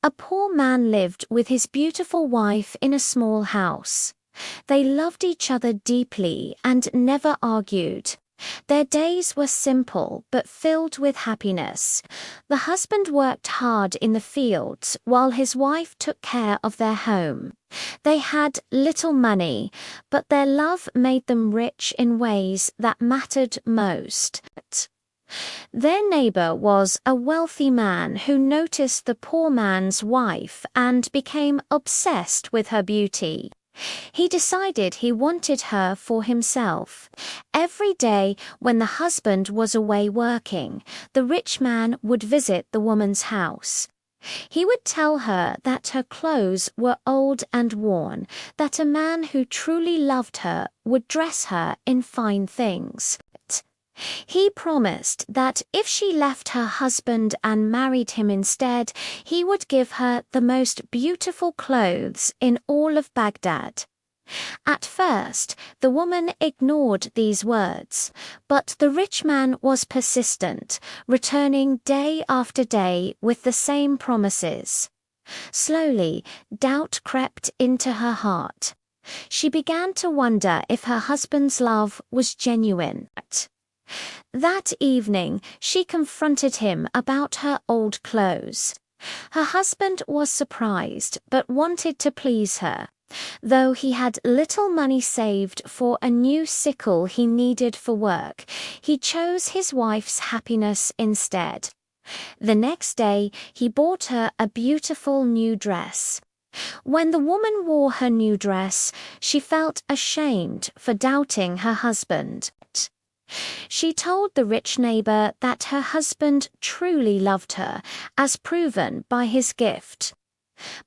A poor man lived with his beautiful wife in a small house. They loved each other deeply and never argued. Their days were simple but filled with happiness. The husband worked hard in the fields while his wife took care of their home. They had little money, but their love made them rich in ways that mattered most. Their neighbor was a wealthy man who noticed the poor man's wife and became obsessed with her beauty. He decided he wanted her for himself. Every day when the husband was away working, the rich man would visit the woman's house. He would tell her that her clothes were old and worn, that a man who truly loved her would dress her in fine things. He promised that if she left her husband and married him instead, he would give her the most beautiful clothes in all of Baghdad. At first, the woman ignored these words, but the rich man was persistent, returning day after day with the same promises. Slowly, doubt crept into her heart. She began to wonder if her husband's love was genuine. That evening, she confronted him about her old clothes. Her husband was surprised but wanted to please her. Though he had little money saved for a new sickle he needed for work, he chose his wife's happiness instead. The next day, he bought her a beautiful new dress. When the woman wore her new dress, she felt ashamed for doubting her husband. She told the rich neighbor that her husband truly loved her, as proven by his gift.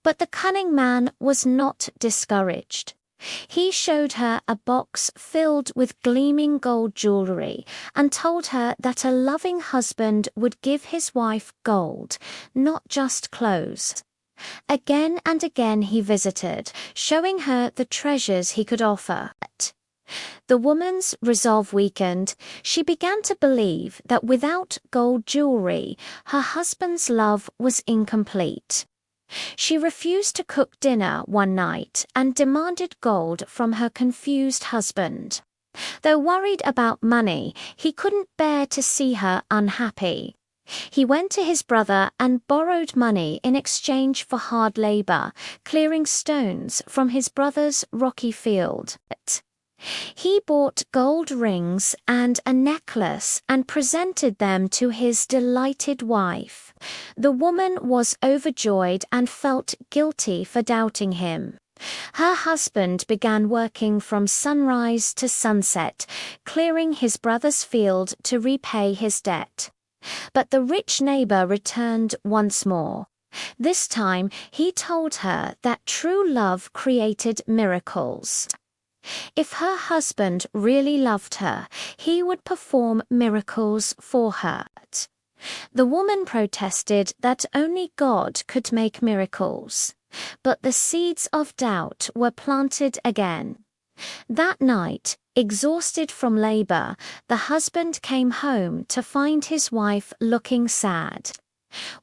But the cunning man was not discouraged. He showed her a box filled with gleaming gold jewelry and told her that a loving husband would give his wife gold, not just clothes. Again and again he visited, showing her the treasures he could offer. The woman's resolve weakened. She began to believe that without gold jewelry, her husband's love was incomplete. She refused to cook dinner one night and demanded gold from her confused husband. Though worried about money, he couldn't bear to see her unhappy. He went to his brother and borrowed money in exchange for hard labor, clearing stones from his brother's rocky field. He bought gold rings and a necklace and presented them to his delighted wife. The woman was overjoyed and felt guilty for doubting him. Her husband began working from sunrise to sunset, clearing his brother's field to repay his debt. But the rich neighbor returned once more. This time he told her that true love created miracles. If her husband really loved her, he would perform miracles for her. The woman protested that only God could make miracles, but the seeds of doubt were planted again. That night, exhausted from labor, the husband came home to find his wife looking sad.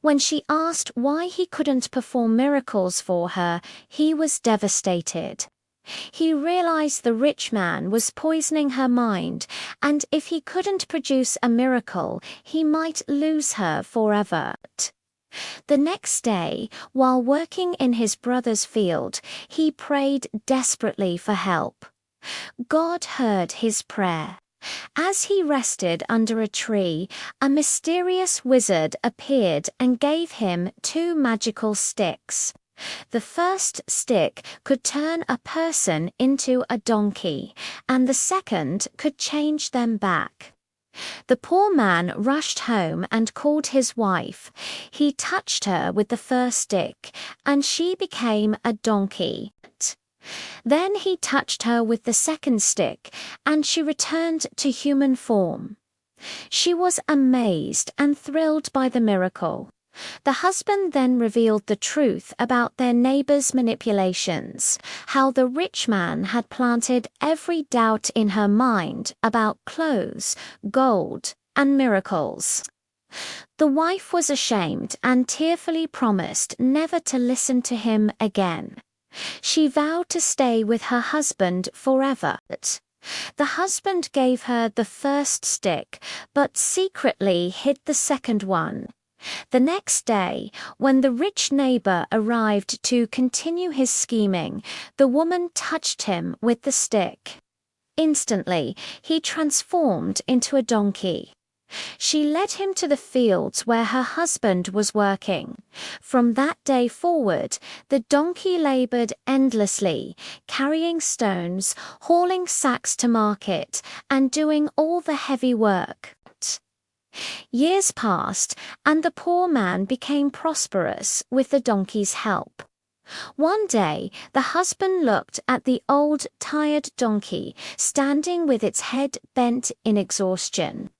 When she asked why he couldn't perform miracles for her, he was devastated. He realized the rich man was poisoning her mind, and if he couldn't produce a miracle, he might lose her forever. The next day, while working in his brother's field, he prayed desperately for help. God heard his prayer. As he rested under a tree, a mysterious wizard appeared and gave him 2 magical sticks. The first stick could turn a person into a donkey, and the second could change them back. The poor man rushed home and called his wife. He touched her with the first stick, and she became a donkey. Then he touched her with the second stick, and she returned to human form. She was amazed and thrilled by the miracle. The husband then revealed the truth about their neighbor's manipulations, how the rich man had planted every doubt in her mind about clothes, gold, and miracles. The wife was ashamed and tearfully promised never to listen to him again. She vowed to stay with her husband forever. The husband gave her the first stick, but secretly hid the second one. The next day, when the rich neighbor arrived to continue his scheming, the woman touched him with the stick. Instantly, he transformed into a donkey. She led him to the fields where her husband was working. From that day forward, the donkey labored endlessly, carrying stones, hauling sacks to market, and doing all the heavy work. Years passed, and the poor man became prosperous with the donkey's help. One day, the husband looked at the old, tired donkey, standing with its head bent in exhaustion.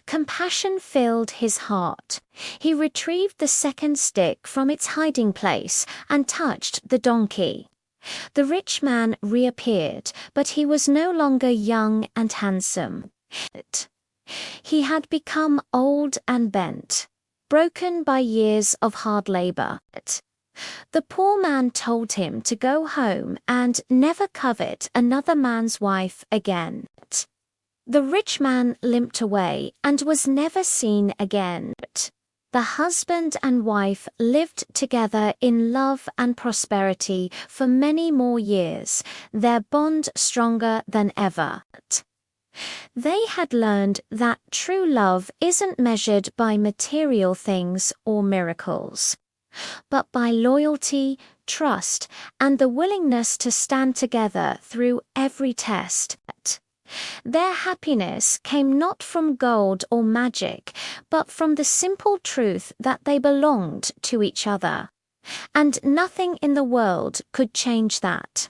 Compassion filled his heart. He retrieved the second stick from its hiding place and touched the donkey. The rich man reappeared, but he was no longer young and handsome. He had become old and bent, broken by years of hard labor. The poor man told him to go home and never covet another man's wife again. The rich man limped away and was never seen again. The husband and wife lived together in love and prosperity for many more years, their bond stronger than ever. They had learned that true love isn't measured by material things or miracles, but by loyalty, trust, and the willingness to stand together through every test. Their happiness came not from gold or magic, but from the simple truth that they belonged to each other. And nothing in the world could change that.